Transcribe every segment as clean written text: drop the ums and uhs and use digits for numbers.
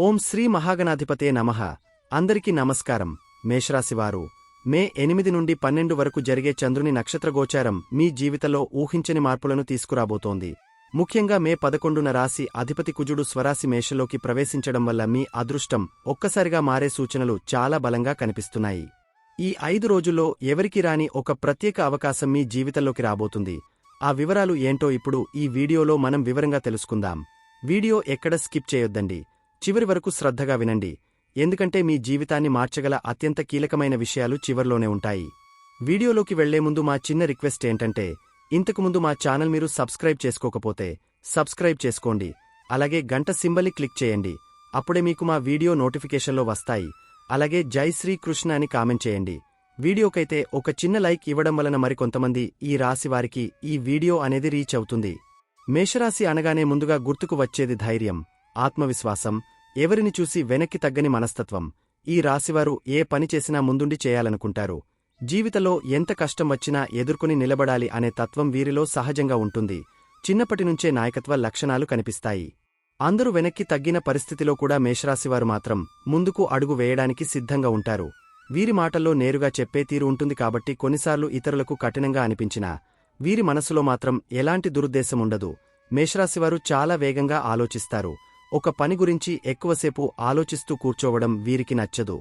ఓం శ్రీ మహాగణాధిపతే నమః. అందరికీ నమస్కారం. మేషరాశివారు మే 8 నుండి 12 వరకు జరిగే చంద్రుని నక్షత్రగోచారం మీ జీవితంలో ఊహించని మార్పులను తీసుకురాబోతోంది. ముఖ్యంగా మే 11న రాశి అధిపతి కుజుడు స్వరాశి మేషంలోకి ప్రవేశించడం వల్ల మీ అదృష్టం ఒక్కసారిగా మారే సూచనలు చాలా బలంగా కనిపిస్తున్నాయి. ఈ 5 రోజుల్లో ఎవరికీ రాని ఒక ప్రత్యేక అవకాశం మీ జీవితంలోకి రాబోతుంది. ఆ వివరాలు ఏంటో ఇప్పుడు ఈ వీడియోలో మనం వివరంగా తెలుసుకుందాం. వీడియో ఎక్కడ స్కిప్ చేయొద్దండి. చివరి వరకు శ్రద్ధగా వినండి, ఎందుకంటే మీ జీవితాన్ని మార్చగల అత్యంత కీలకమైన విషయాలు చివర్లోనే ఉంటాయి. వీడియోలోకి వెళ్లే ముందు మా చిన్న రిక్వెస్ట్ ఏంటంటే, ఇంతకుముందు మా ఛానల్ మీరు సబ్స్క్రైబ్ చేసుకోకపోతే సబ్స్క్రైబ్ చేసుకోండి. అలాగే గంట సింబల్ని క్లిక్ చేయండి. అప్పుడే మీకు మా వీడియో నోటిఫికేషన్లో వస్తాయి. అలాగే జై శ్రీకృష్ణ అని కామెంట్ చేయండి. వీడియోకైతే ఒక చిన్న లైక్ ఇవ్వడం వలన మరికొంతమంది ఈ రాశివారికి ఈ వీడియో అనేది రీచ్ అవుతుంది. మేషరాశి అనగానే ముందుగా గుర్తుకు వచ్చేది ధైర్యం, ఆత్మవిశ్వాసం, ఎవరిని చూసి వెనక్కి తగ్గని మనస్తత్వం. ఈ రాశివారు ఏ పని చేసినా ముందుండి చేయాలనుకుంటారు. జీవితంలో ఎంత కష్టం వచ్చినా ఎదుర్కొని నిలబడాలి అనే తత్వం వీరిలో సహజంగా ఉంటుంది. చిన్నప్పటినుంచే నాయకత్వ లక్షణాలు కనిపిస్తాయి. అందరూ వెనక్కి తగ్గిన పరిస్థితిలో కూడా మేషరాశివారు మాత్రం ముందుకు అడుగు వేయడానికి సిద్ధంగా ఉంటారు. వీరి మాటల్లో నేరుగా చెప్పే తీరు ఉంటుంది కాబట్టి కొన్నిసార్లు ఇతరులకు కఠినంగా అనిపించినా వీరి మనసులో మాత్రం ఎలాంటి దురుద్దేశముండదు. మేషరాశివారు చాలా వేగంగా ఆలోచిస్తారు. ఒక పని గురించి ఎక్కువసేపు ఆలోచిస్తూ కూర్చోవడం వీరికి నచ్చదు.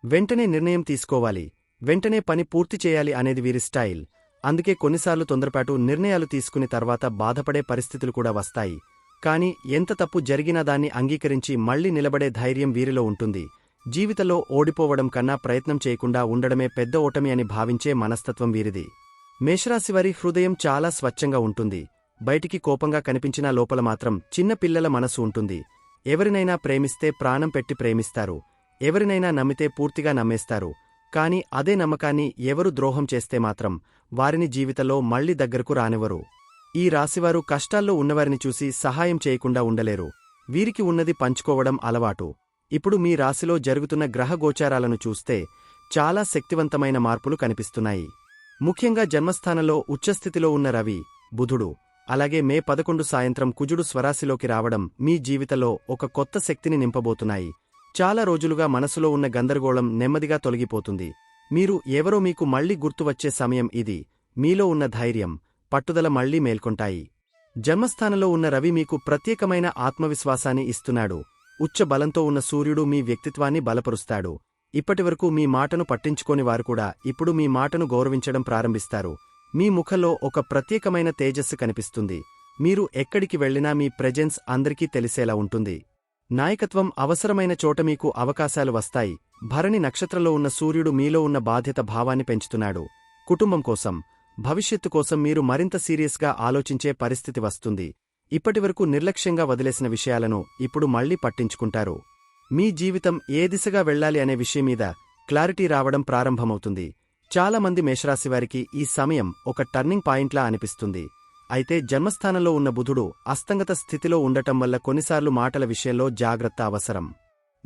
వెంటనే నిర్ణయం తీసుకోవాలి, వెంటనే పని పూర్తి చేయాలి అనేది వీరి స్టైల్. అందుకే కొన్నిసార్లు తొందరపాటు నిర్ణయాలు తీసుకుని తర్వాత బాధపడే పరిస్థితులు కూడా వస్తాయి. కాని ఎంత తప్పు జరిగినా దాన్ని అంగీకరించి మళ్లీ నిలబడే ధైర్యం వీరిలో ఉంటుంది. జీవితంలో ఓడిపోవడం కన్నా ప్రయత్నం చేయకుండా ఉండడమే పెద్ద ఓటమి అని భావించే మనస్తత్వం వీరిది. మేషరాశివారి హృదయం చాలా స్వచ్ఛంగా ఉంటుంది. బయటికి కోపంగా కనిపించినా లోపల మాత్రం చిన్న పిల్లల మనసు ఉంటుంది. ఎవరినైనా ప్రేమిస్తే ప్రాణం పెట్టి ప్రేమిస్తారు. ఎవరినైనా నమ్మితే పూర్తిగా నమ్మేస్తారు. కాని అదే నమ్మకాన్ని ఎవరు ద్రోహం చేస్తే మాత్రం వారిని జీవితంలో మళ్లీ దగ్గరకు రానివ్వరు. ఈ రాశివారు కష్టాల్లో ఉన్నవారిని చూసి సహాయం చేయకుండా ఉండలేరు. వీరికి ఉన్నది పంచుకోవడం అలవాటు. ఇప్పుడు మీ రాశిలో జరుగుతున్న గ్రహ గోచారాలను చూస్తే చాలా శక్తివంతమైన మార్పులు కనిపిస్తున్నాయి. ముఖ్యంగా జన్మస్థానంలో ఉచ్చస్థితిలో ఉన్న రవి, బుధుడు, అలాగే మే 11 సాయంత్రం కుజుడు స్వరాశిలోకి రావడం మీ జీవితంలో ఒక కొత్త శక్తిని నింపబోతున్నాయి. చాలా రోజులుగా మనసులో ఉన్న గందరగోళం నెమ్మదిగా తొలగిపోతుంది. మీరు ఎవరో మీకు మళ్లీ గుర్తువచ్చే సమయం ఇది. మీలో ఉన్న ధైర్యం, పట్టుదల మళ్లీ మేల్కొంటాయి. జన్మస్థానంలో ఉన్న రవి మీకు ప్రత్యేకమైన ఆత్మవిశ్వాసాన్ని ఇస్తున్నాడు. ఉచ్చ బలంతో ఉన్న సూర్యుడు మీ వ్యక్తిత్వాన్ని బలపరుస్తాడు. ఇప్పటివరకు మీ మాటను పట్టించుకోని వారు కూడా ఇప్పుడు మీ మాటను గౌరవించడం ప్రారంభిస్తారు. మీ ముఖంలో ఒక ప్రత్యేకమైన తేజస్సు కనిపిస్తుంది. మీరు ఎక్కడికి వెళ్లినా మీ ప్రెజెన్స్ అందరికీ తెలిసేలా ఉంటుంది. నాయకత్వం అవసరమైన చోట మీకు అవకాశాలు వస్తాయి. భరణి నక్షత్రంలో ఉన్న సూర్యుడు మీలో ఉన్న బాధ్యత భావాన్ని పెంచుతున్నాడు. కుటుంబం కోసం, భవిష్యత్తు కోసం మీరు మరింత సీరియస్గా ఆలోచించే పరిస్థితి వస్తుంది. ఇప్పటివరకు నిర్లక్ష్యంగా వదిలేసిన విషయాలను ఇప్పుడు మళ్లీ పట్టించుకుంటారు. మీ జీవితం ఏ దిశగా వెళ్లాలి అనే విషయం మీద క్లారిటీ రావడం ప్రారంభమవుతుంది. చాలా మంది మేషరాశివారికి ఈ సమయం ఒక టర్నింగ్ పాయింట్లా అనిపిస్తుంది. అయితే జన్మస్థానంలో ఉన్న బుధుడు అస్తంగత స్థితిలో ఉండటం వల్ల కొన్నిసార్లు మాటల విషయంలో జాగ్రత్త అవసరం.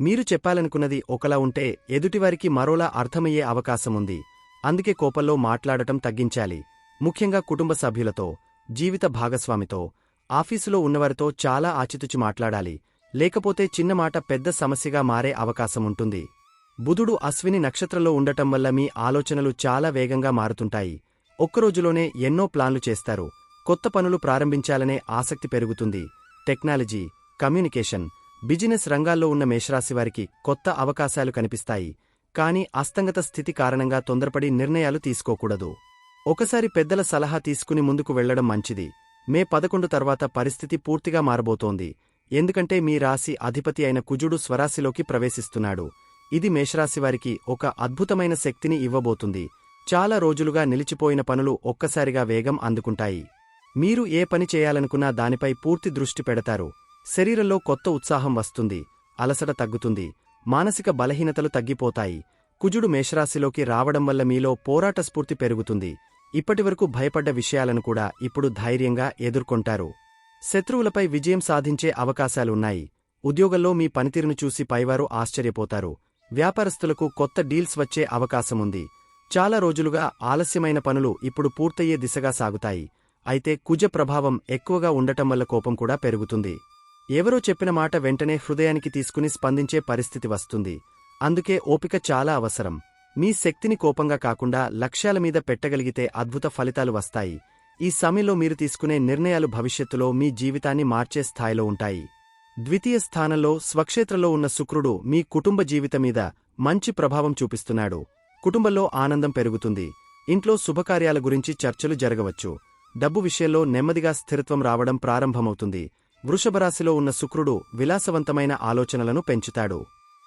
మీరు చెప్పాలనుకున్నది ఒకలా ఉంటే ఎదుటివారికి మరోలా అర్థమయ్యే అవకాశముంది. అందుకే కోపంలో మాట్లాడటం తగ్గించాలి. ముఖ్యంగా కుటుంబ సభ్యులతో, జీవిత భాగస్వామితో, ఆఫీసులో ఉన్నవారితో చాలా ఆచితూచి మాట్లాడాలి. లేకపోతే చిన్నమాట పెద్ద సమస్యగా మారే అవకాశముంటుంది. బుధుడు అశ్విని నక్షత్రంలో ఉండటం వల్ల మీ ఆలోచనలు చాలా వేగంగా మారుతుంటాయి. ఒక్కరోజులోనే ఎన్నో ప్లాన్లు చేస్తారు. కొత్త పనులు ప్రారంభించాలనే ఆసక్తి పెరుగుతుంది. టెక్నాలజీ, కమ్యూనికేషన్, బిజినెస్ రంగాల్లో ఉన్న మేషరాశివారికి కొత్త అవకాశాలు కనిపిస్తాయి. కాని అస్తంగత స్థితి కారణంగా తొందరపడి నిర్ణయాలు తీసుకోకూడదు. ఒకసారి పెద్దల సలహా తీసుకుని ముందుకు వెళ్లడం మంచిది. మే 11 తర్వాత పరిస్థితి పూర్తిగా మారబోతోంది. ఎందుకంటే మీ రాశి అధిపతి అయిన కుజుడు స్వరాశిలోకి ప్రవేశిస్తున్నాడు. ఇది మేషరాశివారికి ఒక అద్భుతమైన శక్తిని ఇవ్వబోతుంది. చాలా రోజులుగా నిలిచిపోయిన పనులు ఒక్కసారిగా వేగం అందుకుంటాయి. మీరు ఏ పని చేయాలనుకున్నా దానిపై పూర్తి దృష్టి పెడతారు. శరీరంలో కొత్త ఉత్సాహం వస్తుంది. అలసట తగ్గుతుంది. మానసిక బలహీనతలు తగ్గిపోతాయి. కుజుడు మేషరాశిలోకి రావడం వల్ల మీలో పోరాట స్ఫూర్తి పెరుగుతుంది. ఇప్పటివరకు భయపడ్డ విషయాలను కూడా ఇప్పుడు ధైర్యంగా ఎదుర్కొంటారు. శత్రువులపై విజయం సాధించే అవకాశాలున్నాయి. ఉద్యోగంలో మీ పనితీరును చూసి పైవారు ఆశ్చర్యపోతారు. వ్యాపారస్తులకు కొత్త డీల్స్ వచ్చే అవకాశముంది. చాలా రోజులుగా ఆలస్యమైన పనులు ఇప్పుడు పూర్తయ్యే దిశగా సాగుతాయి. అయితే కుజ ప్రభావం ఎక్కువగా ఉండటం వల్ల కోపం కూడా పెరుగుతుంది. ఎవరో చెప్పిన మాట వెంటనే హృదయానికి తీసుకుని స్పందించే పరిస్థితి వస్తుంది. అందుకే ఓపిక చాలా అవసరం. మీ శక్తిని కోపంగా కాకుండా లక్ష్యాల మీద పెట్టగలిగితే అద్భుత ఫలితాలు వస్తాయి. ఈ సమయంలో మీరు తీసుకునే నిర్ణయాలు భవిష్యత్తులో మీ జీవితాన్ని మార్చే స్థాయిలో ఉంటాయి. ద్వితీయ స్థానంలో స్వక్షేత్రంలో ఉన్న శుక్రుడు మీ కుటుంబ జీవితం మీద మంచి ప్రభావం చూపిస్తున్నాడు. కుటుంబంలో ఆనందం పెరుగుతుంది. ఇంట్లో శుభకార్యాల గురించి చర్చలు జరగవచ్చు. డబ్బు విషయంలో నెమ్మదిగా స్థిరత్వం రావడం ప్రారంభమవుతుంది. వృషభరాశిలో ఉన్న శుక్రుడు విలాసవంతమైన ఆలోచనలను పెంచుతాడు.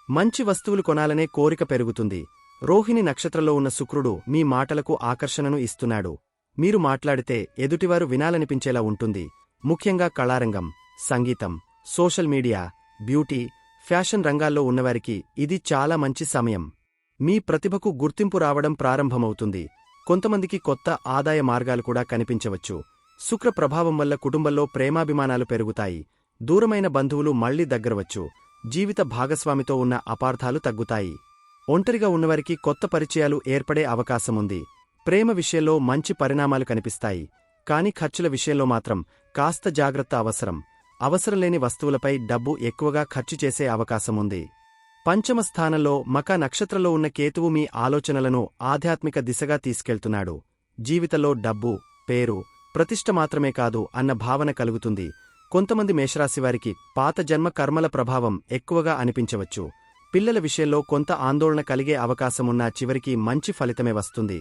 మంచి వస్తువులు కొనాలనే కోరిక పెరుగుతుంది. రోహిణి నక్షత్రంలో ఉన్న శుక్రుడు మీ మాటలకు ఆకర్షణను ఇస్తున్నాడు. మీరు మాట్లాడితే ఎదుటివారు వినాలనిపించేలా ఉంటుంది. ముఖ్యంగా కళారంగం, సంగీతం, సోషల్ మీడియా, బ్యూటీ, ఫ్యాషన్ రంగాల్లో ఉన్నవారికి ఇది చాలా మంచి సమయం. మీ ప్రతిభకు గుర్తింపు రావడం ప్రారంభమవుతుంది. కొంతమందికి కొత్త ఆదాయ మార్గాలు కూడా కనిపించవచ్చు. శుక్ర ప్రభావం వల్ల కుటుంబంలో ప్రేమాభిమానాలు పెరుగుతాయి. దూరమైన బంధువులు మళ్లీ దగ్గరవచ్చు. జీవిత భాగస్వామితో ఉన్న అపార్థాలు తగ్గుతాయి. ఒంటరిగా ఉన్నవారికి కొత్త పరిచయాలు ఏర్పడే అవకాశముంది. ప్రేమ విషయంలో మంచి పరిణామాలు కనిపిస్తాయి. కాని ఖర్చుల విషయంలో మాత్రం కాస్త జాగ్రత్త అవసరం. అవసరంలేని వస్తువులపై డబ్బు ఎక్కువగా ఖర్చు చేసే అవకాశముంది. పంచమ స్థానంలో మఖ నక్షత్రంలో ఉన్న కేతువు మీ ఆలోచనలను ఆధ్యాత్మిక దిశగా తీసుకెళ్తున్నాడు. జీవితంలో డబ్బు, పేరు, ప్రతిష్ఠ మాత్రమే కాదు అన్న భావన కలుగుతుంది. కొంతమంది మేషరాశివారికి పాత జన్మ కర్మల ప్రభావం ఎక్కువగా అనిపించవచ్చు. పిల్లల విషయంలో కొంత ఆందోళన కలిగే అవకాశమున్నా చివరికి మంచి ఫలితమే వస్తుంది.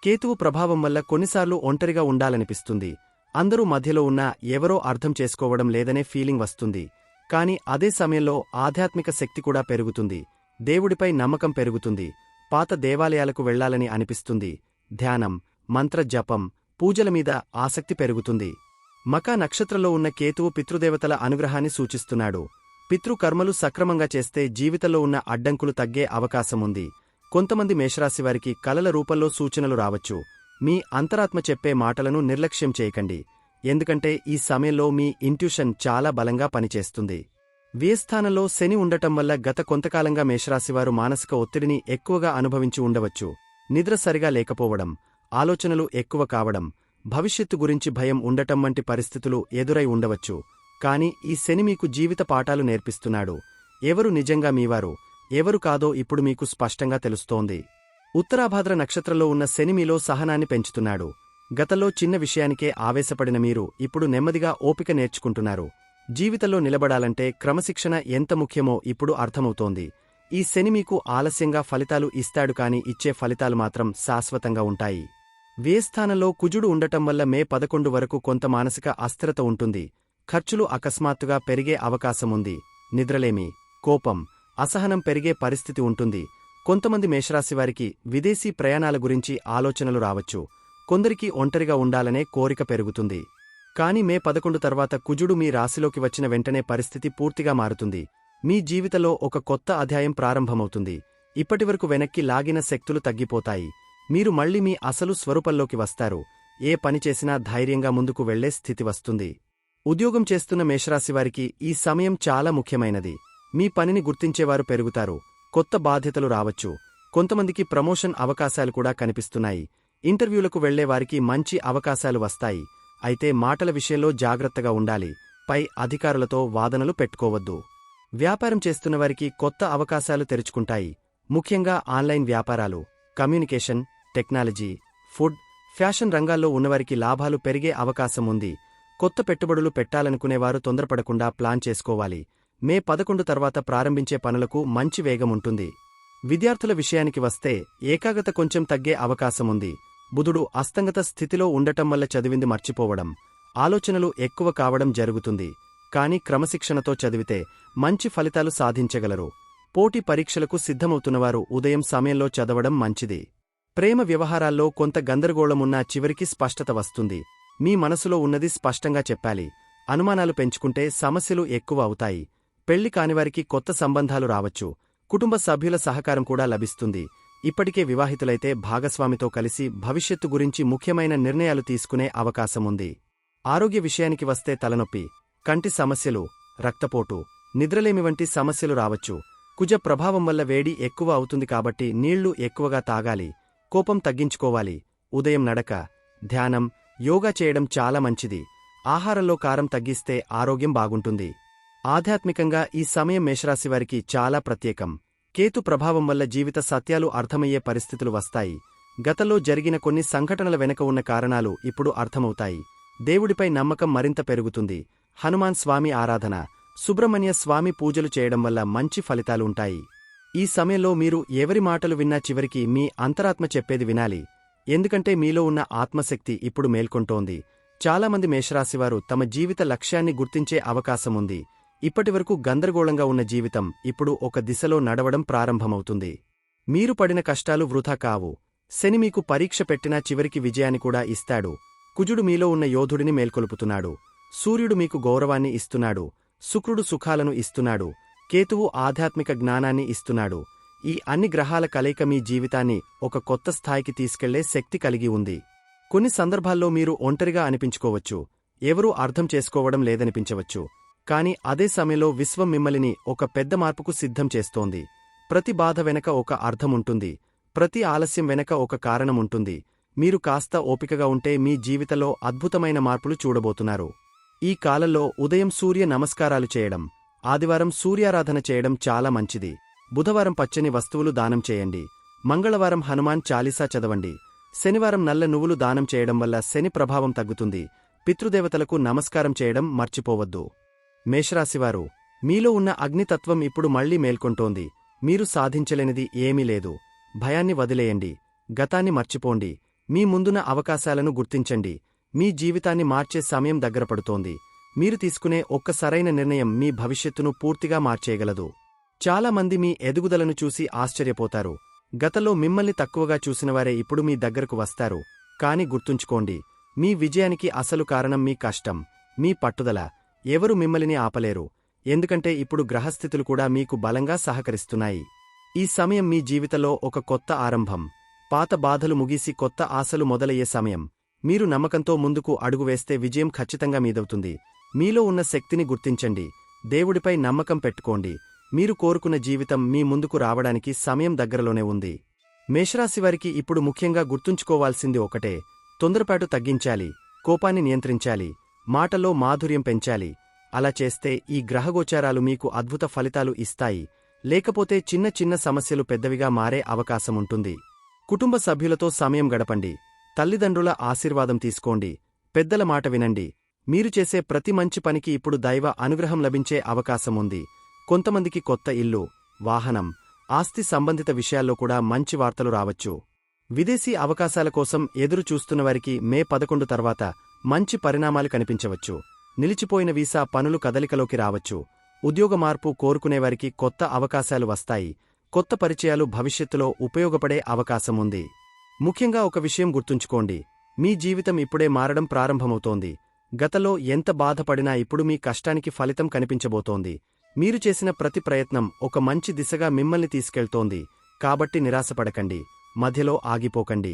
కేతువు ప్రభావం వల్ల కొన్నిసార్లు ఒంటరిగా ఉండాలనిపిస్తుంది. అందరూ మధ్యలో ఉన్నా ఎవరో అర్థం చేసుకోవడం లేదనే ఫీలింగ్ వస్తుంది. కాని అదే సమయంలో ఆధ్యాత్మిక శక్తి కూడా పెరుగుతుంది. దేవుడిపై నమ్మకం పెరుగుతుంది. పాత దేవాలయాలకు వెళ్లాలని అనిపిస్తుంది. ధ్యానం, మంత్ర జపం, పూజల మీద ఆసక్తి పెరుగుతుంది. మఖ నక్షత్రంలో ఉన్న కేతువు పితృదేవతల అనుగ్రహాన్ని సూచిస్తున్నాడు. పితృకర్మలు సక్రమంగా చేస్తే జీవితంలో ఉన్న అడ్డంకులు తగ్గే అవకాశముంది. కొంతమంది మేషరాశివారికి కలల రూపంలో సూచనలు రావచ్చు. మీ అంతరాత్మ చెప్పే మాటలను నిర్లక్ష్యం చేయకండి. ఎందుకంటే ఈ సమయంలో మీ ఇంట్యూషన్ చాలా బలంగా పనిచేస్తుంది. వ్యయస్థానంలో శని ఉండటం వల్ల గత కొంతకాలంగా మేషరాశివారు మానసిక ఒత్తిడిని ఎక్కువగా అనుభవించి ఉండవచ్చు. నిద్ర సరిగా లేకపోవడం, ఆలోచనలు ఎక్కువ కావడం, భవిష్యత్తు గురించి భయం ఉండటం వంటి పరిస్థితులు ఎదురై ఉండవచ్చు. కాని ఈ శని మీకు జీవిత పాఠాలు నేర్పిస్తున్నాడు. ఎవరు నిజంగా మీవారు, ఎవరు కాదో ఇప్పుడు మీకు స్పష్టంగా తెలుస్తోంది. ఉత్తరాభాద్ర నక్షత్రంలో ఉన్న శని మీలో సహనాన్ని పెంచుతున్నాడు. గతంలో చిన్న విషయానికే ఆవేశపడిన మీరు ఇప్పుడు నెమ్మదిగా ఓపిక నేర్చుకుంటున్నారు. జీవితంలో నిలబడాలంటే క్రమశిక్షణ ఎంత ముఖ్యమో ఇప్పుడు అర్థమవుతోంది. ఈ శని మీకు ఆలస్యంగా ఫలితాలు ఇస్తాడు కాని ఇచ్చే ఫలితాలు మాత్రం శాశ్వతంగా ఉంటాయి. వ్యయస్థానంలో కుజుడు ఉండటం వల్ల మే 11 వరకు కొంత మానసిక అస్థిరత ఉంటుంది. ఖర్చులు అకస్మాత్తుగా పెరిగే అవకాశముంది. నిద్రలేమి, కోపం, అసహనం పెరిగే పరిస్థితి ఉంటుంది. కొంతమంది మేషరాశివారికి విదేశీ ప్రయాణాల గురించి ఆలోచనలు రావచ్చు. కొందరికి ఒంటరిగా ఉండాలనే కోరిక పెరుగుతుంది. కాని మే 11 తర్వాత కుజుడు మీ రాశిలోకి వచ్చిన వెంటనే పరిస్థితి పూర్తిగా మారుతుంది. మీ జీవితంలో ఒక కొత్త అధ్యాయం ప్రారంభమవుతుంది. ఇప్పటివరకు వెనక్కి లాగిన శక్తులు తగ్గిపోతాయి. మీరు మళ్లీ మీ అసలు స్వరూపంలోకి వస్తారు. ఏ పని చేసినా ధైర్యంగా ముందుకు వెళ్లే స్థితి వస్తుంది. ఉద్యోగం చేస్తున్న మేషరాశివారికి ఈ సమయం చాలా ముఖ్యమైనది. మీ పనిని గుర్తించేవారు పెరుగుతారు. కొత్త బాధ్యతలు రావచ్చు. కొంతమందికి ప్రమోషన్ అవకాశాలు కూడా కనిపిస్తున్నాయి. ఇంటర్వ్యూలకు వెళ్లేవారికి మంచి అవకాశాలు వస్తాయి. అయితే మాటల విషయంలో జాగ్రత్తగా ఉండాలి. పై అధికారులతో వాదనలు పెట్టుకోవద్దు. వ్యాపారం చేస్తున్నవారికి కొత్త అవకాశాలు తెరుచుకుంటాయి. ముఖ్యంగా ఆన్లైన్ వ్యాపారాలు, కమ్యూనికేషన్, టెక్నాలజీ, ఫుడ్, ఫ్యాషన్ రంగాల్లో ఉన్నవారికి లాభాలు పెరిగే అవకాశం ఉంది. కొత్త పెట్టుబడులు పెట్టాలనుకునేవారు తొందరపడకుండా ప్లాన్ చేసుకోవాలి. మే 11 తర్వాత ప్రారంభించే పనులకు మంచి వేగముంటుంది. విద్యార్థుల విషయానికి వస్తే ఏకాగ్రత కొంచెం తగ్గే అవకాశముంది. బుధుడు అస్తంగత స్థితిలో ఉండటం వల్ల చదివింది మర్చిపోవడం, ఆలోచనలు ఎక్కువ కావడం జరుగుతుంది. కాని క్రమశిక్షణతో చదివితే మంచి ఫలితాలు సాధించగలరు. పోటీ పరీక్షలకు సిద్ధమవుతున్నవారు ఉదయం సమయంలో చదవడం మంచిది. ప్రేమ వ్యవహారాల్లో కొంత గందరగోళమున్నా చివరికి స్పష్టత వస్తుంది. మీ మనసులో ఉన్నది స్పష్టంగా చెప్పాలి. అనుమానాలు పెంచుకుంటే సమస్యలు ఎక్కువ అవుతాయి. పెళ్లి కానివారికి కొత్త సంబంధాలు రావచ్చు. కుటుంబ సభ్యుల సహకారం కూడా లభిస్తుంది. ఇప్పటికే వివాహితులైతే భాగస్వామితో కలిసి భవిష్యత్తు గురించి ముఖ్యమైన నిర్ణయాలు తీసుకునే అవకాశముంది. ఆరోగ్య విషయానికి వస్తే తలనొప్పి, కంటి సమస్యలు, రక్తపోటు, నిద్రలేమి వంటి సమస్యలు రావచ్చు. కుజ ప్రభావం వల్ల వేడి ఎక్కువ అవుతుంది కాబట్టి నీళ్లు ఎక్కువగా తాగాలి. కోపం తగ్గించుకోవాలి. ఉదయం నడక, ధ్యానం, యోగా చేయడం చాలా మంచిది. ఆహారంలో కారం తగ్గిస్తే ఆరోగ్యం బాగుంటుంది. ఆధ్యాత్మికంగా ఈ సమయం మేషరాశివారికి చాలా ప్రత్యేకం. కేతు ప్రభావం వల్ల జీవిత సత్యాలు అర్థమయ్యే పరిస్థితులు వస్తాయి. గతంలో జరిగిన కొన్ని సంఘటనల వెనక ఉన్న కారణాలు ఇప్పుడు అర్థమవుతాయి. దేవుడిపై నమ్మకం మరింత పెరుగుతుంది. హనుమాన్ స్వామి ఆరాధన, సుబ్రహ్మణ్య స్వామి పూజలు చేయడం వల్ల మంచి ఫలితాలు ఉంటాయి. ఈ సమయంలో మీరు ఎవరి మాటలు విన్నా చివరికి మీ అంతరాత్మ చెప్పేది వినాలి. ఎందుకంటే మీలో ఉన్న ఆత్మశక్తి ఇప్పుడు మేల్కొంటోంది. చాలామంది మేషరాశివారు తమ జీవిత లక్ష్యాన్ని గుర్తించే అవకాశముంది. ఇప్పటివరకు గందరగోళంగా ఉన్న జీవితం ఇప్పుడు ఒక దిశలో నడవడం ప్రారంభమవుతుంది. మీరు పడిన కష్టాలు వృథా కావు. శని మీకు పరీక్ష పెట్టినా చివరికి విజయాన్ని కూడా ఇస్తాడు. కుజుడు మీలో ఉన్న యోధుడిని మేల్కొలుపుతున్నాడు. సూర్యుడు మీకు గౌరవాన్ని ఇస్తున్నాడు. శుక్రుడు సుఖాలను ఇస్తున్నాడు. కేతువు ఆధ్యాత్మిక జ్ఞానాన్ని ఇస్తున్నాడు. ఈ అన్ని గ్రహాల కలయిక మీ జీవితాన్ని ఒక కొత్త స్థాయికి తీసుకెళ్లే శక్తి కలిగి ఉంది. కొన్ని సందర్భాల్లో మీరు ఒంటరిగా అనిపించుకోవచ్చు. ఎవరూ అర్థం చేసుకోవడం లేదనిపించవచ్చు. కాని అదే సమయంలో విశ్వం మిమ్మల్ని ఒక పెద్ద మార్పుకు సిద్ధం చేస్తోంది. ప్రతి బాధ వెనక ఒక అర్థముంటుంది. ప్రతి ఆలస్యం వెనక ఒక కారణముంటుంది. మీరు కాస్త ఓపికగా ఉంటే మీ జీవితంలో అద్భుతమైన మార్పులు చూడబోతున్నారు. ఈ కాలంలో ఉదయం సూర్య నమస్కారాలు చేయడం, ఆదివారం సూర్యారాధన చేయడం చాలా మంచిది. బుధవారం పచ్చని వస్తువులు దానం చేయండి. మంగళవారం హనుమాన్ చాలీసా చదవండి. శనివారం నల్ల నువ్వులు దానం చేయడం వల్ల శని ప్రభావం తగ్గుతుంది. పితృదేవతలకు నమస్కారం చేయడం మర్చిపోవద్దు. మేషరాశివారు, మీలో ఉన్న అగ్నితత్వం ఇప్పుడు మళ్లీ మేల్కొంటోంది. మీరు సాధించలేనిది ఏమీ లేదు. భయాన్ని వదిలేయండి. గతాన్ని మర్చిపోండి. మీ ముందున్న అవకాశాలను గుర్తించండి. మీ జీవితాన్ని మార్చే సమయం దగ్గరపడుతోంది. మీరు తీసుకునే ఒక్క సరైన నిర్ణయం మీ భవిష్యత్తును పూర్తిగా మార్చేయగలదు. చాలామంది మీ ఎదుగుదలను చూసి ఆశ్చర్యపోతారు. గతంలో మిమ్మల్ని తక్కువగా చూసినవారే ఇప్పుడు మీ దగ్గరకు వస్తారు. కాని గుర్తుంచుకోండి, మీ విజయానికి అసలు కారణం మీ కష్టం, మీ పట్టుదల. ఎవరు మిమ్మల్ని ఆపలేరు. ఎందుకంటే ఇప్పుడు గ్రహస్థితులు కూడా మీకు బలంగా సహకరిస్తున్నాయి. ఈ సమయం మీ జీవితంలో ఒక కొత్త ఆరంభం. పాత బాధలు ముగిసి కొత్త ఆశలు మొదలయ్యే సమయం. మీరు నమ్మకంతో ముందుకు అడుగు వేస్తే విజయం ఖచ్చితంగా మీదవుతుంది. మీలో ఉన్న శక్తిని గుర్తించండి. దేవుడిపై నమ్మకం పెట్టుకోండి. మీరు కోరుకున్న జీవితం మీ ముందుకు రావడానికి సమయం దగ్గరలోనే ఉంది. మేషరాశివారికి ఇప్పుడు ముఖ్యంగా గుర్తుంచుకోవాల్సింది ఒకటే: తొందరపాటు తగ్గించాలి, కోపాన్ని నియంత్రించాలి, మాటల్లో మాధుర్యం పెంచాలి. అలా చేస్తే ఈ గ్రహగోచారాలు మీకు అద్భుత ఫలితాలు ఇస్తాయి. లేకపోతే చిన్న చిన్న సమస్యలు పెద్దవిగా మారే అవకాశముంటుంది. కుటుంబ సభ్యులతో సమయం గడపండి. తల్లిదండ్రుల ఆశీర్వాదం తీసుకోండి. పెద్దల మాట వినండి. మీరు చేసే ప్రతి మంచి పనికి ఇప్పుడు దైవ అనుగ్రహం లభించే అవకాశముంది. కొంతమందికి కొత్త ఇల్లు, వాహనం, ఆస్తి సంబంధిత విషయాల్లో కూడా మంచి వార్తలు రావచ్చు. విదేశీ అవకాశాల కోసం ఎదురు చూస్తున్నవారికి మే 11 తర్వాత మంచి పరిణామాలు కనిపించవచ్చు. నిలిచిపోయిన వీసా పనులు కదలికలోకి రావచ్చు. ఉద్యోగ మార్పు కోరుకునేవారికి కొత్త అవకాశాలు వస్తాయి. కొత్త పరిచయాలు భవిష్యత్తులో ఉపయోగపడే అవకాశముంది. ముఖ్యంగా ఒక విషయం గుర్తుంచుకోండి: మీ జీవితం ఇప్పుడే మారడం ప్రారంభమవుతోంది. గతంలో ఎంత బాధపడినా ఇప్పుడు మీ కష్టానికి ఫలితం కనిపించబోతోంది. మీరు చేసిన ప్రతి ప్రయత్నం ఒక మంచి దిశగా మిమ్మల్ని తీసుకెళ్తోంది. కాబట్టి నిరాశపడకండి, మధ్యలో ఆగిపోకండి.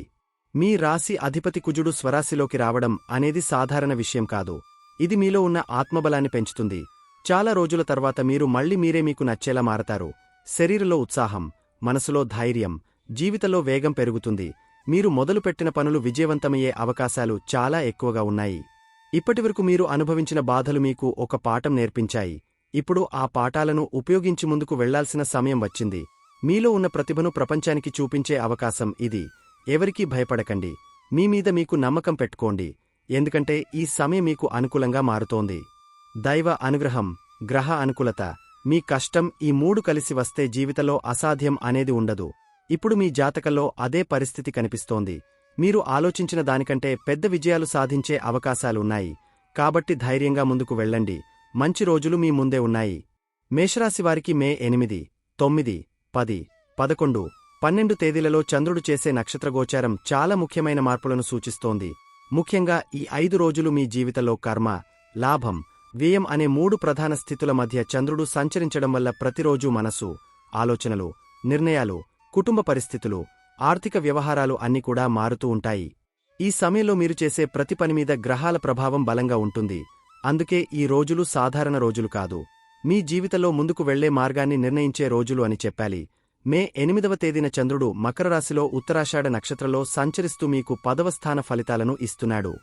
మీ రాశి అధిపతి కుజుడు స్వరాశిలోకి రావడం అనేది సాధారణ విషయం కాదు. ఇది మీలో ఉన్న ఆత్మబలాన్ని పెంచుతుంది. చాలా రోజుల తర్వాత మీరు మళ్లీ మీరే మీకు నచ్చేలా మారతారు. శరీరంలో ఉత్సాహం, మనసులో ధైర్యం, జీవితంలో వేగం పెరుగుతుంది. మీరు మొదలుపెట్టిన పనులు విజయవంతమయ్యే అవకాశాలు చాలా ఎక్కువగా ఉన్నాయి. ఇప్పటివరకు మీరు అనుభవించిన బాధలు మీకు ఒక పాఠం నేర్పించాయి. ఇప్పుడు ఆ పాఠాలను ఉపయోగించి ముందుకు వెళ్లాల్సిన సమయం వచ్చింది. మీలో ఉన్న ప్రతిభను ప్రపంచానికి చూపించే అవకాశం ఇది. ఎవరికీ భయపడకండి. మీ మీద మీకు నమ్మకం పెట్టుకోండి. ఎందుకంటే ఈ సమయం మీకు అనుకూలంగా మారుతోంది. దైవ అనుగ్రహం, గ్రహ అనుకూలత, మీ కష్టం ఈ మూడు కలిసి వస్తే జీవితంలో అసాధ్యం అనేది ఉండదు. ఇప్పుడు మీ జాతకంలో అదే పరిస్థితి కనిపిస్తోంది. మీరు ఆలోచించిన దానికంటే పెద్ద విజయాలు సాధించే అవకాశాలున్నాయి. కాబట్టి ధైర్యంగా ముందుకు వెళ్ళండి. మంచి రోజులు మీ ముందే ఉన్నాయి. మేషరాశివారికి మే 8, 9, 10, 11, 12 తేదీలలో చంద్రుడు చేసే నక్షత్రగోచారం చాలా ముఖ్యమైన మార్పులను సూచిస్తోంది. ముఖ్యంగా ఈ 5 రోజులు మీ జీవితంలో కర్మ, లాభం, వ్యయం అనే 3 ప్రధాన స్థితుల మధ్య చంద్రుడు సంచరించడం వల్ల ప్రతిరోజూ మనసు, ఆలోచనలు, నిర్ణయాలు, కుటుంబ పరిస్థితులు, ఆర్థిక వ్యవహారాలు అన్నీ కూడా మారుతూ ఉంటాయి. ఈ సమయంలో మీరు చేసే ప్రతి పనిమీద గ్రహాల ప్రభావం బలంగా ఉంటుంది. అందుకే ఈ రోజులు సాధారణ రోజులు కాదు. మీ జీవితంలో ముందుకు వెళ్లే మార్గాన్ని నిర్ణయించే రోజులు అని చెప్పాలి. మే 8వ తేదీన చంద్రుడు మకర రాశిలో ఉత్తరాషాఢ నక్షత్రంలో సంచరిస్తూ మీకు 10వ స్థాన ఫలితాలను ఇస్తున్నాడు.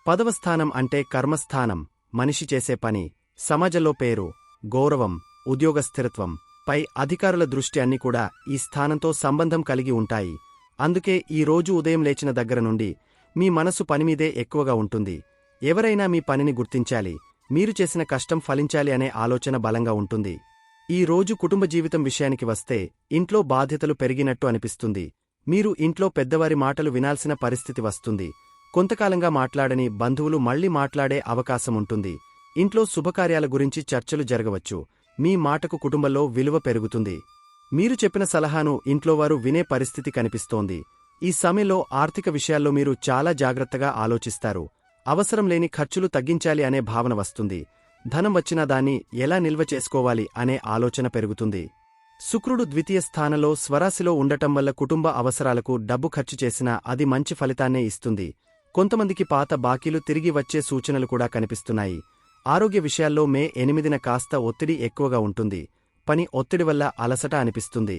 10వ స్థానం అంటే కర్మస్థానం, మనిషి చేసే పని, సమాజంలో పేరు, గౌరవం, ఉద్యోగ స్థిరత్వం పై అధికారుల దృష్టి అన్నీ కూడా ఈ స్థానంతో సంబంధం కలిగి ఉంటాయి. అందుకే ఈ రోజు ఉదయం లేచిన దగ్గర నుండి మీ మనసు పనిమీదే ఎక్కువగా ఉంటుంది. ఎవరైనా మీ పనిని గుర్తించాలి, మీరు చేసిన కష్టం ఫలించాలి అనే ఆలోచన బలంగా ఉంటుంది. ఈ రోజు కుటుంబ జీవితం విషయానికి వస్తే ఇంట్లో బాధ్యతలు పెరిగినట్టు అనిపిస్తుంది. మీరు ఇంట్లో పెద్దవారి మాటలు వినాల్సిన పరిస్థితి వస్తుంది. కొంతకాలంగా మాట్లాడని బంధువులు మళ్లీ మాట్లాడే అవకాశముంటుంది. ఇంట్లో శుభకార్యాల గురించి చర్చలు జరగవచ్చు. మీ మాటకు కుటుంబంలో విలువ పెరుగుతుంది. మీరు చెప్పిన సలహాను ఇంట్లోవారు వినే పరిస్థితి కనిపిస్తోంది. ఈ సమయంలో ఆర్థిక విషయాల్లో మీరు చాలా జాగ్రత్తగా ఆలోచిస్తారు. అవసరం లేని ఖర్చులు తగ్గించాలి అనే భావన వస్తుంది. ధనం వచ్చినా దాన్ని ఎలా నిల్వ చేసుకోవాలి అనే ఆలోచన పెరుగుతుంది. శుక్రుడు ద్వితీయ స్థానంలో స్వరాశిలో ఉండటం వల్ల కుటుంబ అవసరాలకు డబ్బు ఖర్చు చేసినా అది మంచి ఫలితాన్నే ఇస్తుంది. కొంతమందికి పాత బాకీలు తిరిగి వచ్చే సూచనలు కూడా కనిపిస్తున్నాయి. ఆరోగ్య విషయాల్లో మే 8న కాస్త ఒత్తిడి ఎక్కువగా ఉంటుంది. పని ఒత్తిడి వల్ల అలసట అనిపిస్తుంది.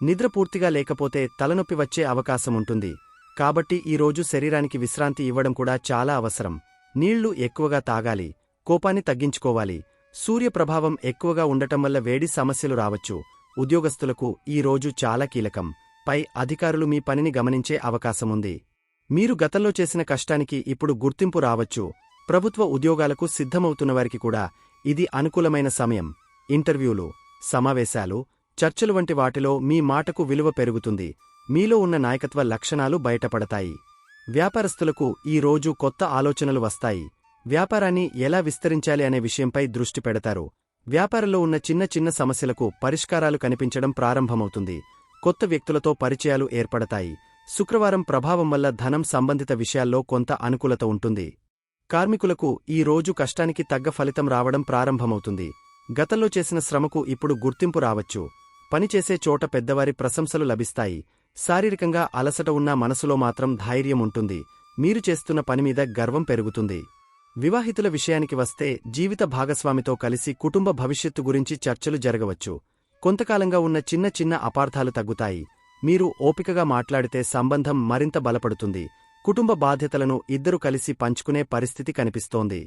నిద్ర పూర్తిగా లేకపోతే తలనొప్పి వచ్చే అవకాశముంటుంది. కాబట్టి ఈరోజు శరీరానికి విశ్రాంతి ఇవ్వడం కూడా చాలా అవసరం. నీళ్లు ఎక్కువగా తాగాలి. కోపాన్ని తగ్గించుకోవాలి. సూర్యప్రభావం ఎక్కువగా ఉండటం వల్ల వేడి సమస్యలు రావచ్చు. ఉద్యోగస్తులకు ఈ రోజు చాలా కీలకం. పై అధికారులు మీ పనిని గమనించే అవకాశముంది. మీరు గతంలో చేసిన కష్టానికి ఇప్పుడు గుర్తింపు రావచ్చు. ప్రభుత్వ ఉద్యోగాలకు సిద్ధమవుతున్నవారికి కూడా ఇది అనుకూలమైన సమయం. ఇంటర్వ్యూలు, సమావేశాలు, చర్చలు వంటి వాటిలో మీ మాటకు విలువ పెరుగుతుంది. మీలో ఉన్న నాయకత్వ లక్షణాలు బయటపడతాయి. వ్యాపారస్తులకు ఈ రోజు కొత్త ఆలోచనలు వస్తాయి. వ్యాపారాన్ని ఎలా విస్తరించాలి అనే విషయంపై దృష్టి పెడతారు. వ్యాపారంలో ఉన్న చిన్న చిన్న సమస్యలకు పరిష్కారాలు కనిపించడం ప్రారంభమవుతుంది. కొత్త వ్యక్తులతో పరిచయాలు ఏర్పడతాయి. శుక్రవారం ప్రభావం వల్ల ధనం సంబంధిత విషయాల్లో కొంత అనుకూలత ఉంటుంది. కార్మికులకు ఈ రోజు కష్టానికి తగ్గ ఫలితం రావడం ప్రారంభమవుతుంది. గతంలో చేసిన శ్రమకు ఇప్పుడు గుర్తింపు రావచ్చు. పనిచేసే చోట పెద్దవారి ప్రశంసలు లభిస్తాయి. శారీరకంగా అలసట ఉన్నా మనసులో మాత్రం ధైర్యం ఉంటుంది. మీరు చేస్తున్న పనిమీద గర్వం పెరుగుతుంది. వివాహితుల విషయానికి వస్తే జీవిత భాగస్వామితో కలిసి కుటుంబ భవిష్యత్తు గురించి చర్చలు జరగవచ్చు. కొంతకాలంగా ఉన్న చిన్న చిన్న అపార్థాలు తగ్గుతాయి. మీరు ఓపికగా మాట్లాడితే సంబంధం మరింత బలపడుతుంది. కుటుంబ బాధ్యతలను ఇద్దరు కలిసి పంచుకునే పరిస్థితి కనిపిస్తోంది.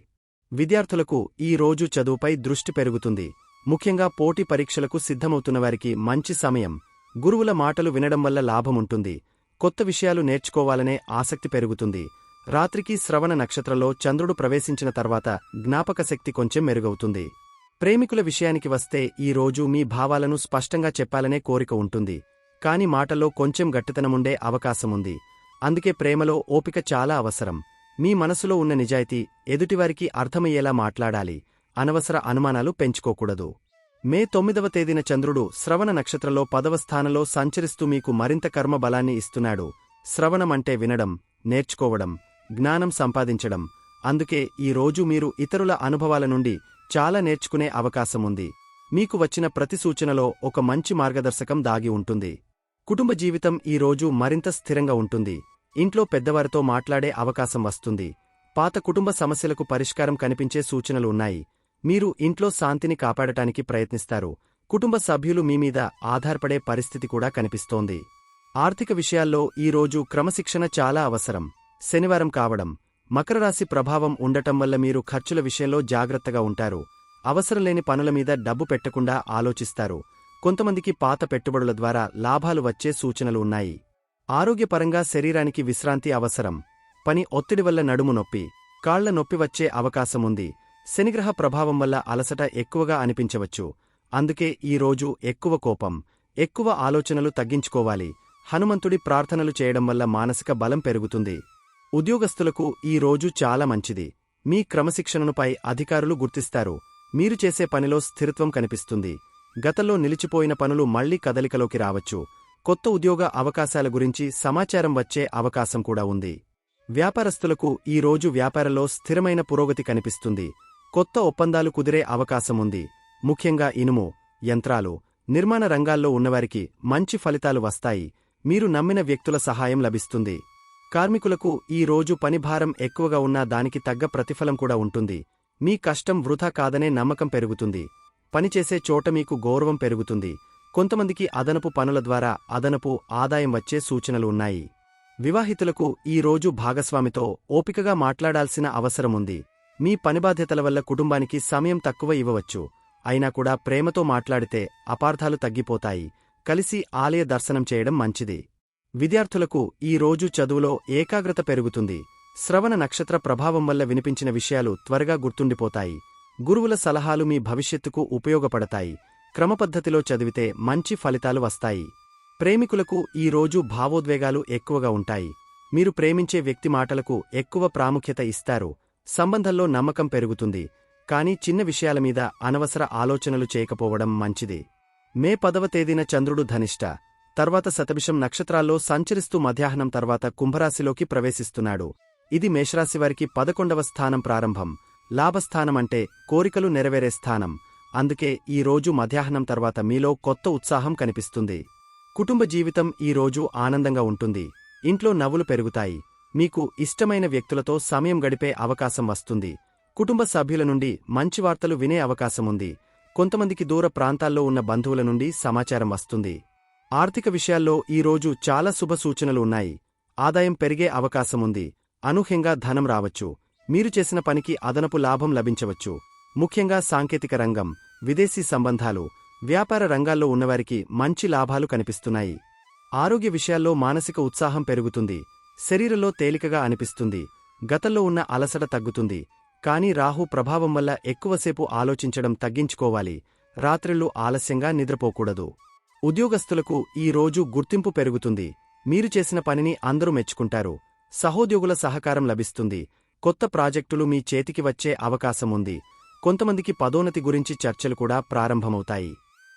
విద్యార్థులకు ఈ రోజు చదువుపై దృష్టి పెరుగుతుంది. ముఖ్యంగా పోటీ పరీక్షలకు సిద్ధమవుతున్నవారికి మంచి సమయం. గురువుల మాటలు వినడం వల్ల లాభముంటుంది. కొత్త విషయాలు నేర్చుకోవాలనే ఆసక్తి పెరుగుతుంది. రాత్రికి శ్రవణ నక్షత్రంలో చంద్రుడు ప్రవేశించిన తర్వాత జ్ఞాపకశక్తి కొంచెం మెరుగవుతుంది. ప్రేమికుల విషయానికి వస్తే ఈ రోజు మీ భావాలను స్పష్టంగా చెప్పాలనే కోరిక ఉంటుంది. కాని మాటల్లో కొంచెం గట్టితనముండే అవకాశముంది. అందుకే ప్రేమలో ఓపిక చాలా అవసరం. మీ మనసులో ఉన్న నిజాయితీ ఎదుటివారికి అర్థమయ్యేలా మాట్లాడాలి. అనవసర అనుమానాలు పెంచుకోకూడదు. మే 9వ తేదీన చంద్రుడు శ్రవణ నక్షత్రంలో 10వ స్థానంలో సంచరిస్తూ మీకు మరింత కర్మ బలాన్ని ఇస్తున్నాడు. శ్రవణమంటే వినడం, నేర్చుకోవడం, జ్ఞానం సంపాదించడం. అందుకే ఈ రోజు మీరు ఇతరుల అనుభవాల నుండి చాలా నేర్చుకునే అవకాశముంది. మీకు వచ్చిన ప్రతి సూచనలో ఒక మంచి మార్గదర్శకం దాగి ఉంటుంది. కుటుంబ జీవితం ఈ రోజు మరింత స్థిరంగా ఉంటుంది. ఇంట్లో పెద్దవారితో మాట్లాడే అవకాశం వస్తుంది. పాత కుటుంబ సమస్యలకు పరిష్కారం కనిపించే సూచనలు ఉన్నాయి. మీరు ఇంట్లో శాంతిని కాపాడటానికి ప్రయత్నిస్తారు. కుటుంబ సభ్యులు మీమీద ఆధారపడే పరిస్థితి కూడా కనిపిస్తోంది. ఆర్థిక విషయాల్లో ఈ రోజు క్రమశిక్షణ చాలా అవసరం. శనివారం కావడం, మకరరాశి ప్రభావం ఉండటం వల్ల మీరు ఖర్చుల విషయంలో జాగ్రత్తగా ఉంటారు. అవసరం లేని పనుల మీద డబ్బు పెట్టకుండా ఆలోచిస్తారు. కొంతమందికి పాత పెట్టుబడుల ద్వారా లాభాలు వచ్చే సూచనలు ఉన్నాయి. ఆరోగ్యపరంగా శరీరానికి విశ్రాంతి అవసరం. పని ఒత్తిడి వల్ల నడుము నొప్పి, కాళ్ల నొప్పి వచ్చే అవకాశముంది. శనిగ్రహ ప్రభావం వల్ల అలసట ఎక్కువగా అనిపించవచ్చు. అందుకే ఈ రోజు ఎక్కువ కోపం, ఎక్కువ ఆలోచనలు తగ్గించుకోవాలి. హనుమంతుడి ప్రార్థనలు చేయడం వల్ల మానసిక బలం పెరుగుతుంది. ఉద్యోగస్తులకు ఈ రోజు చాలా మంచిది. మీ క్రమశిక్షణనుపై అధికారులు గుర్తిస్తారు. మీరు చేసే పనిలో స్థిరత్వం కనిపిస్తుంది. గతంలో నిలిచిపోయిన పనులు మళ్లీ కదలికలోకి రావచ్చు. కొత్త ఉద్యోగ అవకాశాల గురించి సమాచారం వచ్చే అవకాశం కూడా ఉంది. వ్యాపారస్తులకు ఈ రోజు వ్యాపారంలో స్థిరమైన పురోగతి కనిపిస్తుంది. కొత్త ఒప్పందాలు కుదిరే అవకాశముంది. ముఖ్యంగా ఇనుము, యంత్రాలు, నిర్మాణ రంగాల్లో ఉన్నవారికి మంచి ఫలితాలు వస్తాయి. మీరు నమ్మిన వ్యక్తుల సహాయం లభిస్తుంది. కార్మికులకు ఈ రోజు పనిభారం ఎక్కువగా ఉన్నా దానికి తగ్గ ప్రతిఫలం కూడా ఉంటుంది. మీ కష్టం వృధా కాదనే నమ్మకం పెరుగుతుంది. పనిచేసే చోట మీకు గౌరవం పెరుగుతుంది. కొంతమందికి అదనపు పనుల ద్వారా అదనపు ఆదాయం వచ్చే సూచనలు ఉన్నాయి. వివాహితులకు ఈ రోజు భాగస్వామితో ఓపికగా మాట్లాడాల్సిన అవసరముంది. మీ పనిబాధ్యతల వల్ల కుటుంబానికి సమయం తక్కువ ఇవ్వవచ్చు. అయినా కూడా ప్రేమతో మాట్లాడితే అపార్థాలు తగ్గిపోతాయి. కలిసి ఆలయ దర్శనం చేయడం మంచిది. విద్యార్థులకు ఈ రోజు చదువులో ఏకాగ్రత పెరుగుతుంది. శ్రవణ నక్షత్ర ప్రభావం వల్ల వినిపించిన విషయాలు త్వరగా గుర్తుండిపోతాయి. గురువుల సలహాలు మీ భవిష్యత్తుకు ఉపయోగపడతాయి. క్రమపద్ధతిలో చదివితే మంచి ఫలితాలు వస్తాయి. ప్రేమికులకు ఈ రోజు భావోద్వేగాలు ఎక్కువగా ఉంటాయి. మీరు ప్రేమించే వ్యక్తి మాటలకు ఎక్కువ ప్రాముఖ్యత ఇస్తారు. సంబంధంలో నమ్మకం పెరుగుతుంది. కానీ చిన్న విషయాల మీద అనవసర ఆలోచనలు చేయకపోవడం మంచిది. మే 10వ తేదీన చంద్రుడు ధనిష్ట తర్వాత శతభిషం నక్షత్రాల్లో సంచరిస్తూ మధ్యాహ్నం తర్వాత కుంభరాశిలోకి ప్రవేశిస్తున్నాడు. ఇది మేషరాశివారికి 11వ స్థానం ప్రారంభం. లాభస్థానమంటే కోరికలు నెరవేరే స్థానం. అందుకే ఈ రోజు మధ్యాహ్నం తర్వాత మీలో కొత్త ఉత్సాహం కనిపిస్తుంది. కుటుంబ జీవితం ఈ రోజు ఆనందంగా ఉంటుంది. ఇంట్లో నవ్వులు పెరుగుతాయి. మీకు ఇష్టమైన వ్యక్తులతో సమయం గడిపే అవకాశం వస్తుంది. కుటుంబ సభ్యుల నుండి మంచి వార్తలు వినే అవకాశముంది. కొంతమందికి దూర ప్రాంతాల్లో ఉన్న బంధువుల నుండి సమాచారం వస్తుంది. ఆర్థిక విషయాల్లో ఈ రోజు చాలా శుభ సూచనలు ఉన్నాయి. ఆదాయం పెరిగే అవకాశముంది. అనూహ్యంగా ధనం రావచ్చు. మీరు చేసిన పనికి అదనపు లాభం లభించవచ్చు. ముఖ్యంగా సాంకేతిక రంగం, విదేశీ సంబంధాలు, వ్యాపార రంగాల్లో ఉన్నవారికి మంచి లాభాలు కనిపిస్తున్నాయి. ఆరోగ్య విషయాల్లో మానసిక ఉత్సాహం పెరుగుతుంది. శరీరంలో తేలికగా అనిపిస్తుంది. గతంలో ఉన్న అలసట తగ్గుతుంది. కానీ రాహు ప్రభావం వల్ల ఎక్కువసేపు ఆలోచించడం తగ్గించుకోవాలి. రాత్రిళ్లు ఆలస్యంగా నిద్రపోకూడదు. ఉద్యోగస్తులకు ఈ రోజు గుర్తింపు పెరుగుతుంది. మీరు చేసిన పనిని అందరూ మెచ్చుకుంటారు. సహోద్యోగుల సహకారం లభిస్తుంది. కొత్త ప్రాజెక్టులు మీ చేతికి వచ్చే అవకాశముంది. కొంతమందికి పదోన్నతి గురించి చర్చలు కూడా ప్రారంభమవుతాయి.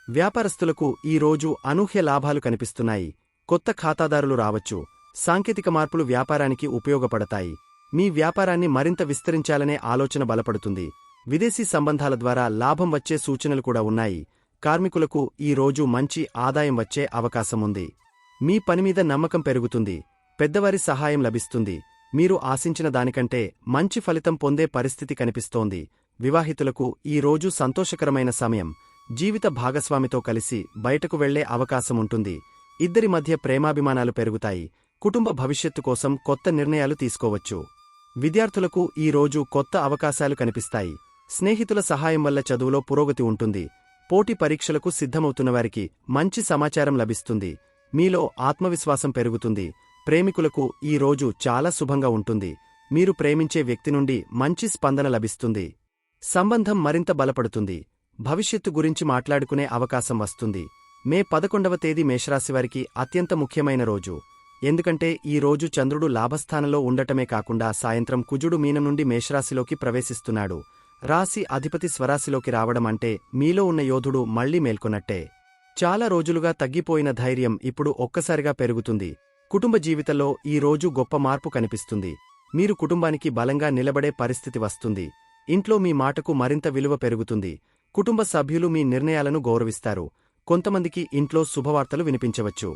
వ్యాపారస్తులకు ఈ రోజు అనూహ్య లాభాలు కనిపిస్తున్నాయి. కొత్త ఖాతాదారులు రావచ్చు. సాంకేతిక మార్పులు వ్యాపారానికి ఉపయోగపడతాయి. మీ వ్యాపారాన్ని మరింత విస్తరించాలనే ఆలోచన బలపడుతుంది. విదేశీ సంబంధాల ద్వారా లాభం వచ్చే సూచనలు కూడా ఉన్నాయి. కార్మికులకు ఈ రోజు మంచి ఆదాయం వచ్చే అవకాశముంది. మీ పనిమీద నమ్మకం పెరుగుతుంది. పెద్దవారి సహాయం లభిస్తుంది. మీరు ఆశించిన దానికంటే మంచి ఫలితం పొందే పరిస్థితి కనిపిస్తోంది. వివాహితులకు ఈ రోజు సంతోషకరమైన సమయం. జీవిత భాగస్వామితో కలిసి బయటకు వెళ్లే అవకాశముంటుంది. ఇద్దరి మధ్య ప్రేమాభిమానాలు పెరుగుతాయి. కుటుంబ భవిష్యత్తు కోసం కొత్త నిర్ణయాలు తీసుకోవచ్చు. విద్యార్థులకు ఈ రోజు కొత్త అవకాశాలు కనిపిస్తాయి. స్నేహితుల సహాయం వల్ల చదువులో పురోగతి ఉంటుంది. పోటీ పరీక్షలకు సిద్ధమవుతున్నవారికి మంచి సమాచారం లభిస్తుంది. మీలో ఆత్మవిశ్వాసం పెరుగుతుంది. ప్రేమికులకు ఈ రోజు చాలా శుభంగా ఉంటుంది. మీరు ప్రేమించే వ్యక్తి నుండి మంచి స్పందన లభిస్తుంది. సంబంధం మరింత బలపడుతుంది. భవిష్యత్తు గురించి మాట్లాడుకునే అవకాశం వస్తుంది. మే 11వ తేదీ మేషరాశివారికి అత్యంత ముఖ్యమైన రోజు. ఎందుకంటే ఈ రోజు చంద్రుడు లాభస్థానంలో ఉండటమే కాకుండా సాయంత్రం కుజుడు మీనం నుండి మేషరాశిలోకి ప్రవేశిస్తున్నాడు. రాశి అధిపతి స్వరాశిలోకి రావడం అంటే మీలో ఉన్న యోధుడు మళ్లీ మేల్కొన్నట్టే. చాలా రోజులుగా తగ్గిపోయిన ధైర్యం ఇప్పుడు ఒక్కసారిగా పెరుగుతుంది. కుటుంబ జీవితంలో ఈ రోజు గొప్ప మార్పు కనిపిస్తుంది. మీరు కుటుంబానికి బలంగా నిలబడే పరిస్థితి వస్తుంది. ఇంట్లో మీ మాటకు మరింత విలువ పెరుగుతుంది. కుటుంబ సభ్యులు మీ నిర్ణయాలను గౌరవిస్తారు. కొంతమందికి ఇంట్లో శుభవార్తలు వినిపించవచ్చు.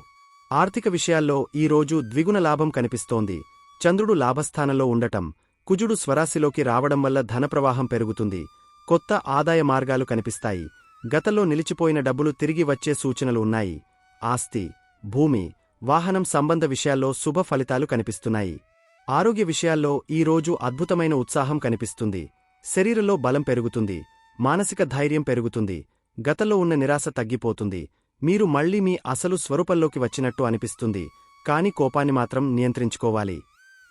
ఆర్థిక విషయాల్లో ఈ రోజు ద్విగుణ లాభం కనిపిస్తోంది. చంద్రుడు లాభస్థానంలో ఉండటం, కుజుడు స్వరాశిలోకి రావడం వల్ల ధనప్రవాహం పెరుగుతుంది. కొత్త ఆదాయ మార్గాలు కనిపిస్తాయి. గతంలో నిలిచిపోయిన డబ్బులు తిరిగి వచ్చే సూచనలు ఉన్నాయి. ఆస్తి, భూమి, వాహనం సంబంధ విషయాల్లో శుభ ఫలితాలు కనిపిస్తున్నాయి. ఆరోగ్య విషయాల్లో ఈ రోజు అద్భుతమైన ఉత్సాహం కనిపిస్తుంది. శరీరంలో బలం పెరుగుతుంది. మానసిక ధైర్యం పెరుగుతుంది. గతంలో ఉన్న నిరాశ తగ్గిపోతుంది. మీరు మళ్లీ మీ అసలు స్వరూపంలోకి వచ్చినట్టు అనిపిస్తుంది. కాని కోపాన్ని మాత్రం నియంత్రించుకోవాలి.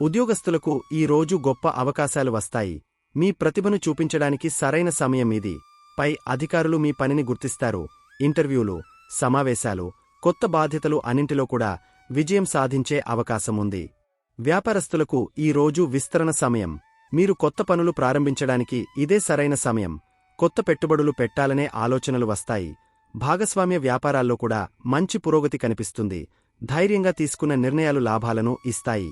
ఉద్యోగస్తులకు ఈ రోజు గొప్ప అవకాశాలు వస్తాయి. మీ ప్రతిభను చూపించడానికి సరైన సమయం ఇది. పై అధికారులు మీ పనిని గుర్తిస్తారు. ఇంటర్వ్యూలు, సమావేశాలు, కొత్త బాధ్యతలు అన్నింటిలో కూడా విజయం సాధించే అవకాశముంది. వ్యాపారస్తులకు ఈ రోజు విస్తరణ సమయం. మీరు కొత్త పనులు ప్రారంభించడానికి ఇదే సరైన సమయం. కొత్త పెట్టుబడులు పెట్టాలనే ఆలోచనలు వస్తాయి. భాగస్వామ్య వ్యాపారాల్లో కూడా మంచి పురోగతి కనిపిస్తుంది. ధైర్యంగా తీసుకున్న నిర్ణయాలు లాభాలను ఇస్తాయి.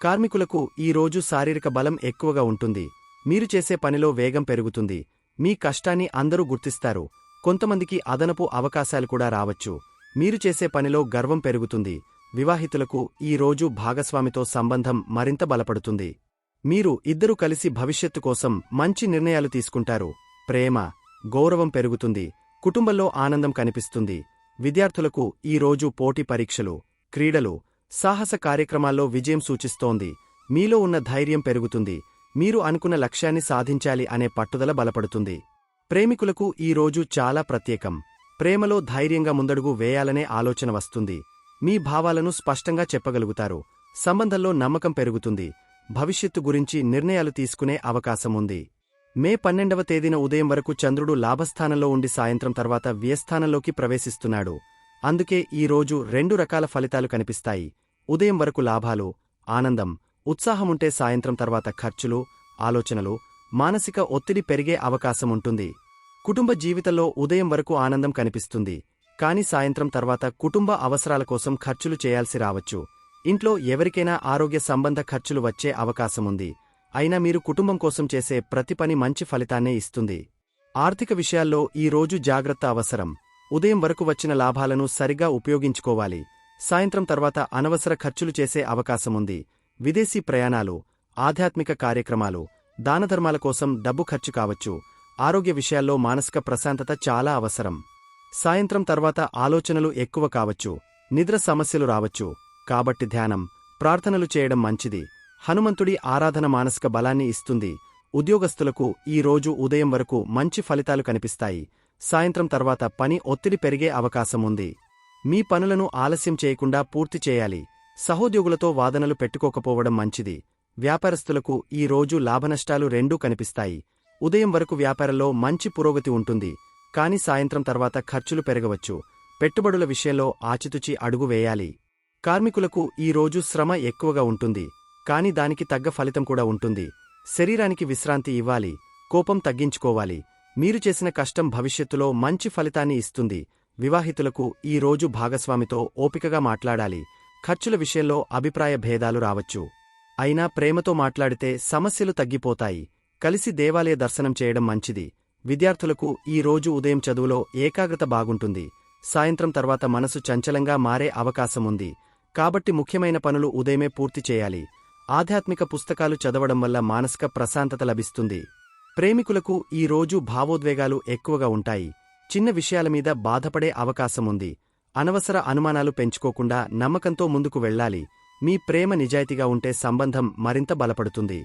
కార్మికులకు ఈ రోజు శారీరక బలం ఎక్కువగా ఉంటుంది. మీరు చేసే పనిలో వేగం పెరుగుతుంది. మీ కష్టాన్ని అందరూ గుర్తిస్తారు. కొంతమందికి అదనపు అవకాశాలు కూడా రావచ్చు. మీరు చేసే పనిలో గర్వం పెరుగుతుంది. వివాహితులకు ఈ రోజు భాగస్వామితో సంబంధం మరింత బలపడుతుంది. మీరు ఇద్దరూ కలిసి భవిష్యత్తు కోసం మంచి నిర్ణయాలు తీసుకుంటారు. ప్రేమ, గౌరవం పెరుగుతుంది. కుటుంబంలో ఆనందం కనిపిస్తుంది. విద్యార్థులకు ఈ రోజు పోటీ పరీక్షలు, క్రీడలు, సాహస కార్యక్రమాల్లో విజయం సూచిస్తోంది. మీలో ఉన్న ధైర్యం పెరుగుతుంది. మీరు అనుకున్న లక్ష్యాన్ని సాధించాలి అనే పట్టుదల బలపడుతుంది. ప్రేమికులకు ఈ రోజు చాలా ప్రత్యేకం. ప్రేమలో ధైర్యంగా ముందడుగు వేయాలనే ఆలోచన వస్తుంది. మీ భావాలను స్పష్టంగా చెప్పగలుగుతారు. సంబంధంలో నమ్మకం పెరుగుతుంది. భవిష్యత్తు గురించి నిర్ణయాలు తీసుకునే అవకాశం ఉంది. మే 12వ తేదీన ఉదయం వరకు చంద్రుడు లాభస్థానంలో ఉండి సాయంత్రం తర్వాత వ్యయస్థానంలోకి ప్రవేశిస్తున్నాడు. అందుకే ఈ రోజు 2 రకాల ఫలితాలు కనిపిస్తాయి. ఉదయం వరకు లాభాలు, ఆనందం, ఉత్సాహముంటే సాయంత్రం తర్వాత ఖర్చులు, ఆలోచనలు, మానసిక ఒత్తిడి పెరిగే అవకాశముంటుంది. కుటుంబ జీవితంలో ఉదయం వరకు ఆనందం కనిపిస్తుంది. కాని సాయంత్రం తర్వాత కుటుంబ అవసరాల కోసం ఖర్చులు చేయాల్సి రావచ్చు. ఇంట్లో ఎవరికైనా ఆరోగ్య సంబంధ ఖర్చులు వచ్చే అవకాశముంది. అయినా మీరు కుటుంబం కోసం చేసే ప్రతి పని మంచి ఫలితాన్నే ఇస్తుంది. ఆర్థిక విషయాల్లో ఈ రోజు జాగ్రత్త అవసరం. ఉదయం వరకు వచ్చిన లాభాలను సరిగా ఉపయోగించుకోవాలి. సాయంత్రం తర్వాత అనవసర ఖర్చులు చేసే అవకాశముంది. విదేశీ ప్రయాణాలు, ఆధ్యాత్మిక కార్యక్రమాలు, దానధర్మాల కోసం డబ్బు ఖర్చు కావచ్చు. ఆరోగ్య విషయాల్లో మానసిక ప్రశాంతత చాలా అవసరం. సాయంత్రం తర్వాత ఆలోచనలు ఎక్కువ కావచ్చు. నిద్ర సమస్యలు రావచ్చు. కాబట్టి ధ్యానం, ప్రార్థనలు చేయడం మంచిది. హనుమంతుడి ఆరాధన మానసిక బలాన్ని ఇస్తుంది. ఉద్యోగస్తులకు ఈ రోజు ఉదయం వరకు మంచి ఫలితాలు కనిపిస్తాయి. సాయంత్రం తర్వాత పని ఒత్తిడి పెరిగే అవకాశముంది. మీ పనులను ఆలస్యం చేయకుండా పూర్తి చేయాలి. సహోద్యోగులతో వాదనలు పెట్టుకోకపోవడం మంచిది. వ్యాపారస్తులకు ఈ రోజు లాభనష్టాలు రెండూ కనిపిస్తాయి. ఉదయం వరకు వ్యాపారంలో మంచి పురోగతి ఉంటుంది. కాని సాయంత్రం తర్వాత ఖర్చులు పెరగవచ్చు. పెట్టుబడుల విషయంలో ఆచితూచి అడుగు వేయాలి. కార్మికులకు ఈ రోజు శ్రమ ఎక్కువగా ఉంటుంది. కాని దానికి తగ్గ ఫలితం కూడా ఉంటుంది. శరీరానికి విశ్రాంతి ఇవ్వాలి. కోపం తగ్గించుకోవాలి. మీరు చేసిన కష్టం భవిష్యత్తులో మంచి ఫలితాన్ని ఇస్తుంది. వివాహితులకు ఈ రోజు భాగస్వామితో ఓపికగా మాట్లాడాలి. ఖర్చుల విషయంలో అభిప్రాయ భేదాలు రావచ్చు. అయినా ప్రేమతో మాట్లాడితే సమస్యలు తగ్గిపోతాయి. కలిసి దేవాలయ దర్శనం చేయడం మంచిది. విద్యార్థులకు ఈ రోజు ఉదయం చదువులో ఏకాగ్రత బాగుంటుంది. సాయంత్రం తర్వాత మనసు చంచలంగా మారే అవకాశముంది. కాబట్టి ముఖ్యమైన పనులు ఉదయమే పూర్తి చేయాలి. ఆధ్యాత్మిక పుస్తకాలు చదవడం వల్ల మానసిక ప్రశాంతత లభిస్తుంది. ప్రేమికులకు ఈ రోజు భావోద్వేగాలు ఎక్కువగా ఉంటాయి. చిన్న విషయాల మీద బాధపడే అవకాశముంది. అనవసర అనుమానాలు పెంచుకోకుండా నమ్మకంతో ముందుకు వెళ్లాలి. మీ ప్రేమ నిజాయితీగా ఉంటే సంబంధం మరింత బలపడుతుంది.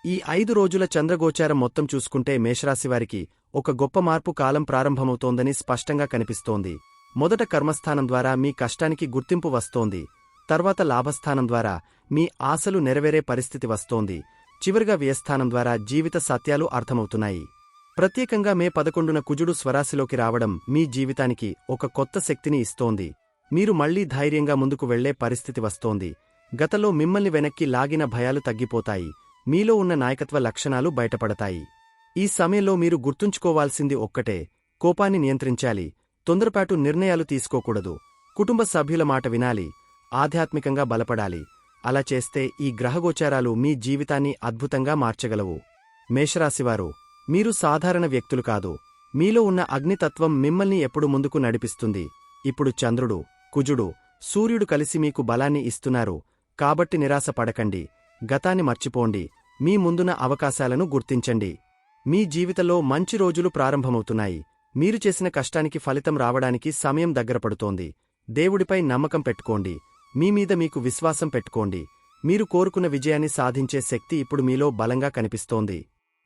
ఈ 5 రోజుల చంద్రగోచారం మొత్తం చూసుకుంటే మేషరాశివారికి ఒక గొప్ప మార్పు కాలం ప్రారంభమవుతోందని స్పష్టంగా కనిపిస్తోంది. మొదట కర్మస్థానం ద్వారా మీ కష్టానికి గుర్తింపు వస్తోంది. తర్వాత లాభస్థానం ద్వారా మీ ఆశలు నెరవేరే పరిస్థితి వస్తోంది. చివరిగా వ్యయస్థానం ద్వారా జీవిత సత్యాలు అర్థమవుతున్నాయి. ప్రత్యేకంగా మే 11న కుజుడు స్వరాశిలోకి రావడం మీ జీవితానికి ఒక కొత్త శక్తిని ఇస్తోంది. మీరు మళ్లీ ధైర్యంగా ముందుకు వెళ్లే పరిస్థితి వస్తోంది. గతంలో మిమ్మల్ని వెనక్కి లాగిన భయాలు తగ్గిపోతాయి. మీలో ఉన్న నాయకత్వ లక్షణాలు బయటపడతాయి. ఈ సమయంలో మీరు గుర్తుంచుకోవాల్సింది ఒక్కటే: కోపాన్ని నియంత్రించాలి. తొందరపాటు నిర్ణయాలు తీసుకోకూడదు. కుటుంబ సభ్యుల మాట వినాలి. ఆధ్యాత్మికంగా బలపడాలి. అలా చేస్తే ఈ గ్రహగోచారాలు మీ జీవితాన్ని అద్భుతంగా మార్చగలవు. మేషరాశివారు, మీరు సాధారణ వ్యక్తులు కాదు. మీలో ఉన్న అగ్నితత్వం మిమ్మల్ని ఎప్పుడు ముందుకు నడిపిస్తుంది. ఇప్పుడు చంద్రుడు, కుజుడు, సూర్యుడు కలిసి మీకు బలాన్ని ఇస్తున్నారు. కాబట్టి నిరాశ పడకండి. గతాన్ని మర్చిపోండి. మీ ముందున్న అవకాశాలను గుర్తించండి. మీ జీవితంలో మంచి రోజులు ప్రారంభమవుతున్నాయి. మీరు చేసిన కష్టానికి ఫలితం రావడానికి సమయం దగ్గరపడుతోంది. దేవుడిపై నమ్మకం పెట్టుకోండి. మీ మీద మీకు విశ్వాసం పెట్టుకోండి. మీరు కోరుకున్న విజయాన్ని సాధించే శక్తి ఇప్పుడు మీలో బలంగా కనిపిస్తోంది.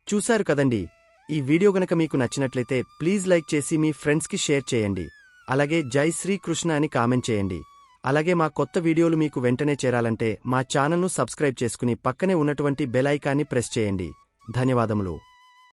చూశారు కదండి. ఈ వీడియో గనక మీకు నచ్చినట్లయితే ప్లీజ్ లైక్ చేసి మీ ఫ్రెండ్స్కి షేర్ చేయండి. అలాగే జై శ్రీకృష్ణ అని కామెంట్ చేయండి. అలాగే మా కొత్త వీడియోలు మీకు వెంటనే చేరాలంటే మా ఛానల్ను సబ్స్క్రైబ్ చేసుకుని పక్కనే ఉన్నటువంటి బెల్ ఐకాన్ని ప్రెస్ చేయండి. ధన్యవాదములు.